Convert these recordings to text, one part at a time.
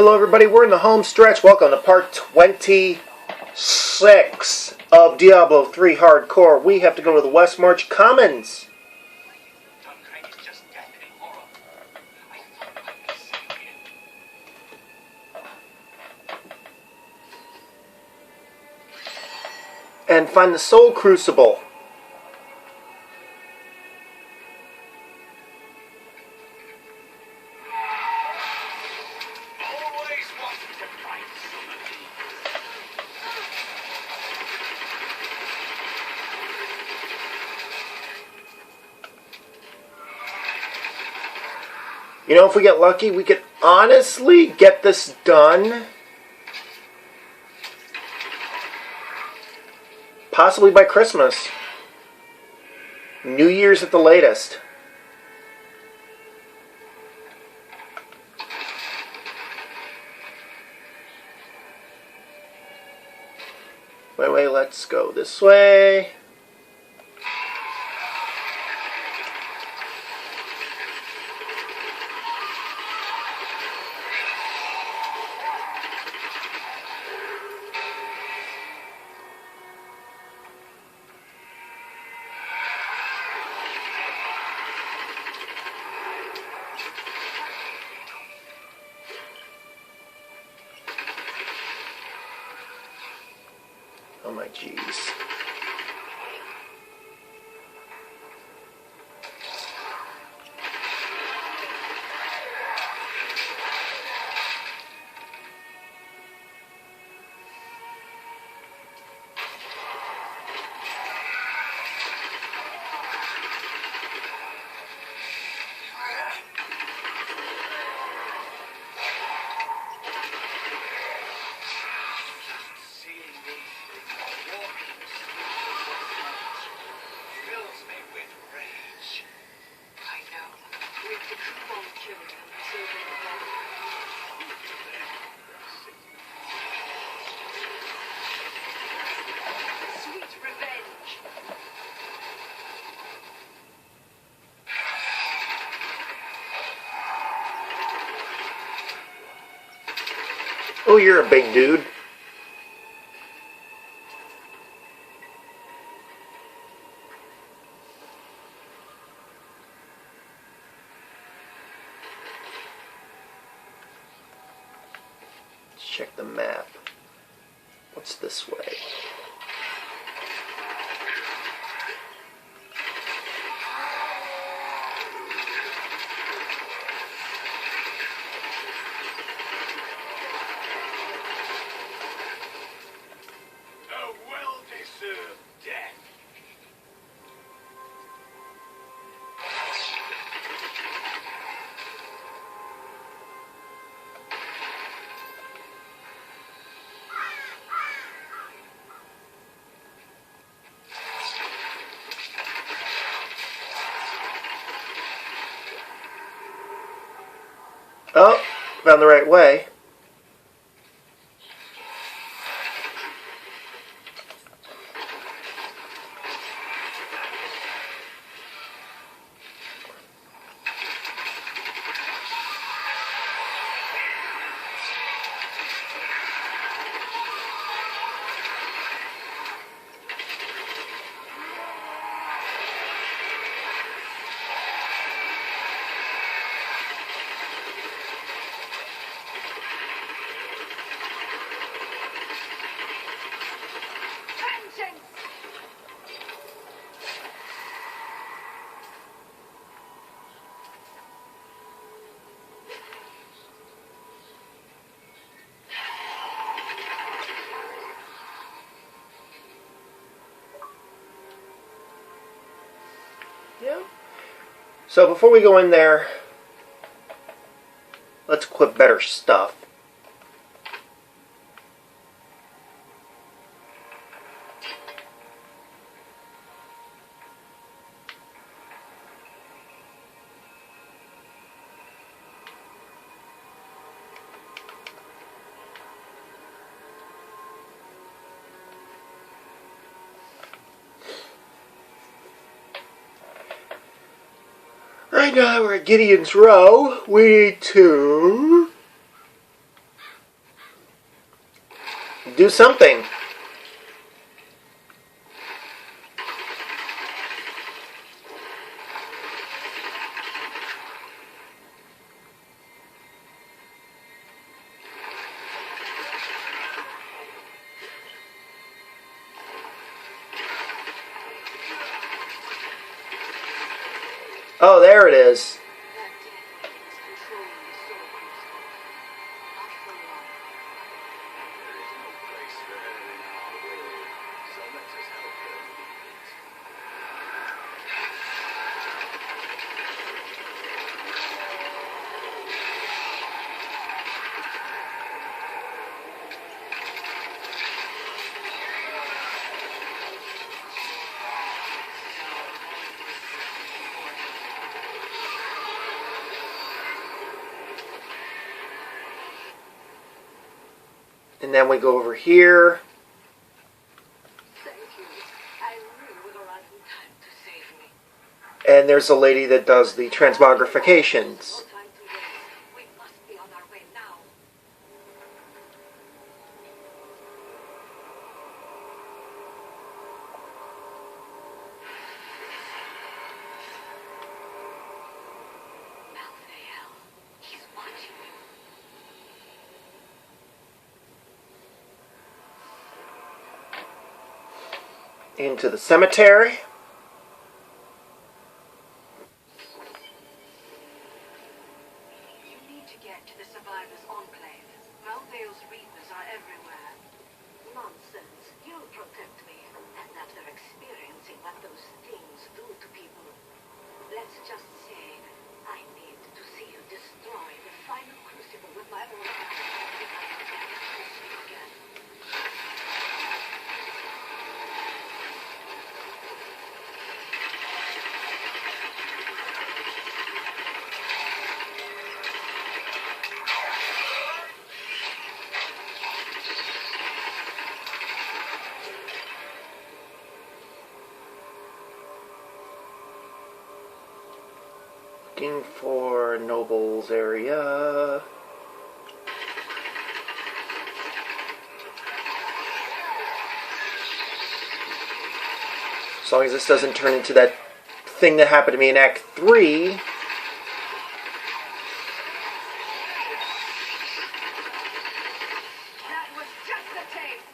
Hello everybody, we're in the home stretch. Welcome to part 26 of Diablo 3 Hardcore. We have to go to the West March Commons. And find the Soul Crucible. You know, if we get lucky, we could honestly get this done. Possibly by Christmas. New Year's at the latest. Wait, let's go this way. Oh my jeez. Oh, you're a big dude. Let's check the map. What's this way? Oh, found the right way. Yeah. So before we go in there, let's equip better stuff. Right now we're at Gideons Row. We need to Do something. Oh, there it is. And then we go over here. Thank you. I really would arrive in time to save me. And there's a lady that does the transmogrifications. No time to waste. We must be on our way now. Malthael, he's watching you. Into the cemetery. You need to get to the survivors' enclave. Malthael's reapers are everywhere. Nonsense. You'll protect me. And after experiencing what those things do to people, let's just say I need to see you destroy the final crucible with my own eyes if I can get to see you again. Looking for Noble's area. As long as this doesn't turn into that thing that happened to me in Act 3. That was just a taste.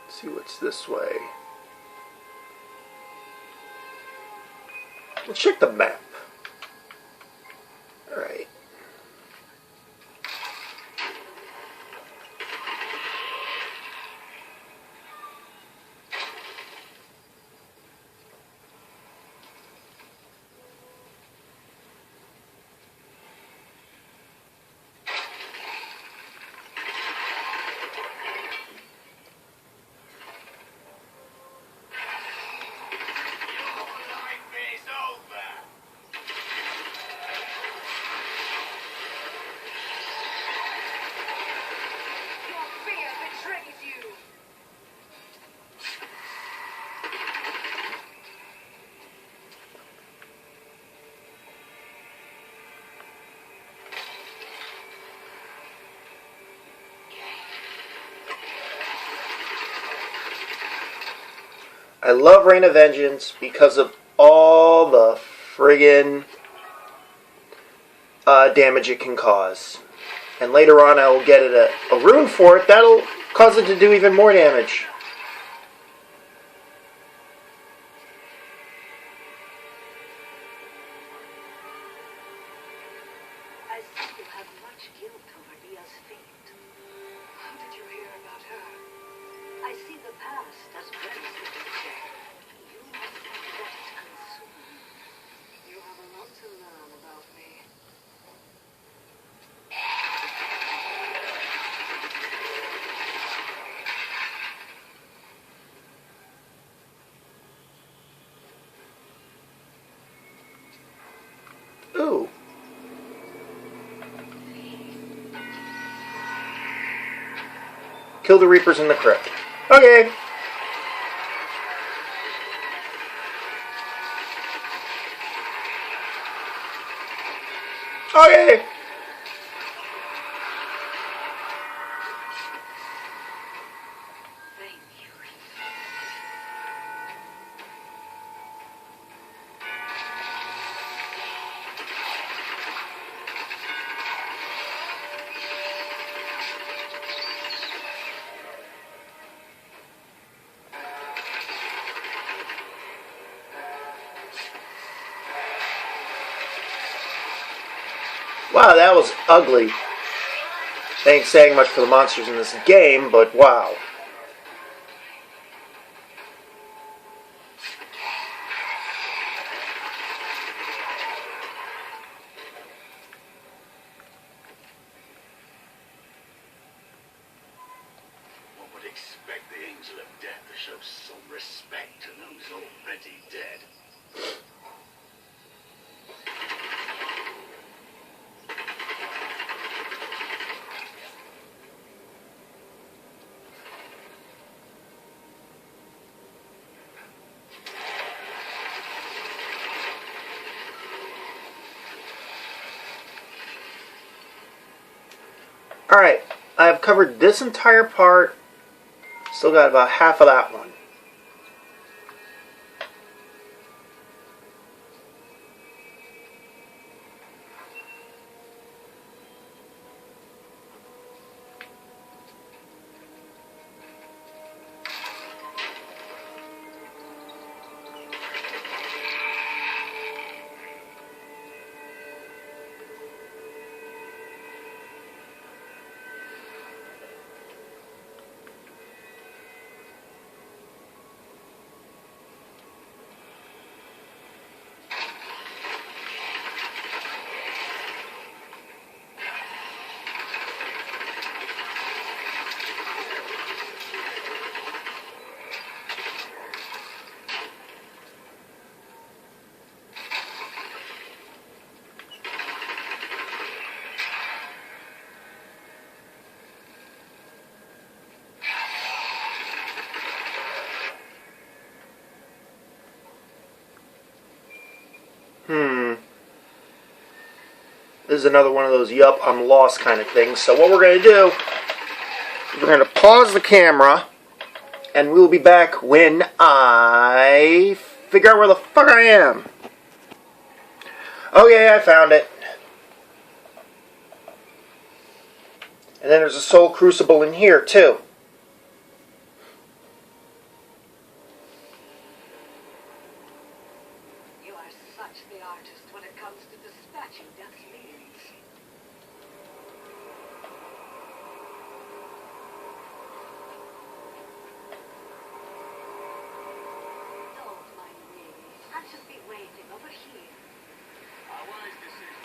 Let's see what's this way. Let's check the map. Alright. Your fear betrays you. I love Reign of Vengeance because of all the friggin' damage it can cause. And later on I will get it a rune for it that'll cause it to do even more damage. I see you have much guilt over Dia's fate. How did you hear about her? I see the past as well as the future. You must not let it consume you. You have a lot to learn about me. Ooh. Kill the Reapers in the crypt. Okay. Okay. Thank you. Wow, that was ugly. They ain't saying much for the monsters in this game, but wow. One would expect the Angel of Death to show some respect to those already dead. Alright, I've covered this entire part. Still got about half of that one. This is another one of those yup, I'm lost kind of things. So what we're going to do is we're going to pause the camera, and we'll be back when I figure out where the fuck I am. Okay, I found it. And then there's a soul crucible in here, too. You are such the artist when it comes to dispatching death's minions. Don't mind me. I'll just be waiting over here. A wise decision.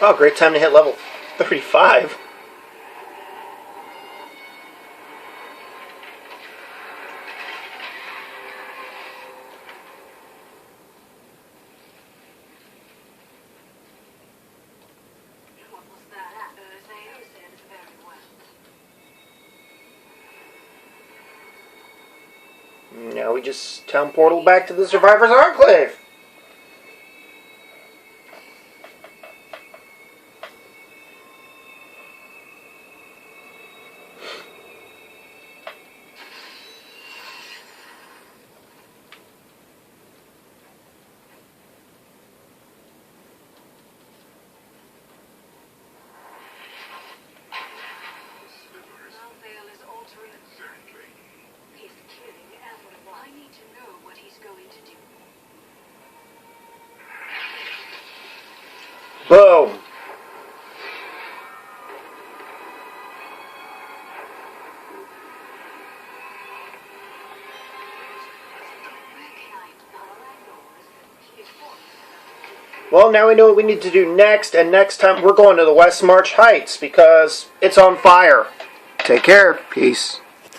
Oh, great time to hit level 35. What was that? They said very well. Now we just town portal back to the Survivors Enclave. Malvale is altering. Exactly. He's killing Boom. Well, now we know what we need to do next, and next time we're going to the West March Heights because it's on fire. Take care. Peace.